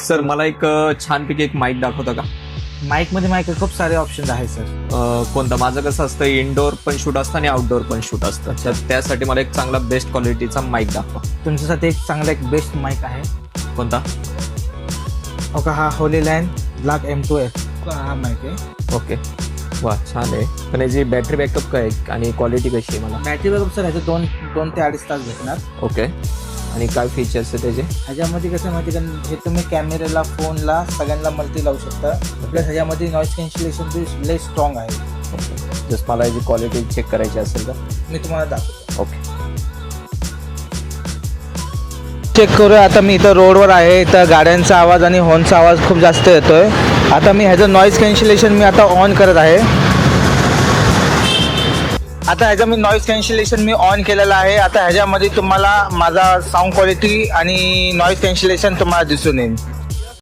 Sir मला एक छानपैकी एक माईक दाखवता का? माईकमध्ये माईक खूप सारे ऑप्शन्स आहेत सर. कोणतं? माझं कसं असतं, इनडोअर पण शूट असतं आणि आउटडोअर पण शूट असतं. तर त्यासाठी मला एक चांगला बेस्ट क्वालिटीचा माईक दाखवा. तुमच्यासाठी एक चांगला एक बेस्ट माईक आहे. कोणता? ओका हा होली लाईन ब्लॅक M2F हा माईक आहे. ओके, वा छान आहे. पण याची बॅटरी बॅकअप काय आहे आणि क्वालिटी कशी आहे मला? बॅटरी बॅकअप सर ह्याचे दोन ते अडीच तास भेटणार. ओके, आणि काय फीचर्स आहे त्याचे? ह्याच्यामध्ये कसं माहिती का, हे तुम्ही कॅमेऱ्याला फोनला सगळ्यांना मल्टी लावू शकता. प्लस ह्याच्यामध्ये नॉईस कॅन्सलेशन बी लय स्ट्रॉंग आहे. ओके, जस्ट मला याची क्वालिटी चेक करायची असेल तर मी तुम्हाला दाखवतो. ओके. चेक करूया. आता मी इथं रोडवर आहे, इथं गाड्यांचा आवाज आणि हॉर्नचा आवाज खूप जास्त येतोय. आता मी ह्याचं नॉईज कॅन्सलेशन मी आता ऑन करत आहे. आता ह्याचं मी नॉईज कॅन्सलेशन मी ऑन केलेलं आहे. आता ह्याच्यामध्ये तुम्हाला माझा साऊंड क्वालिटी आणि नॉईज कॅन्सलेशन तुम्हाला दिसून येईल.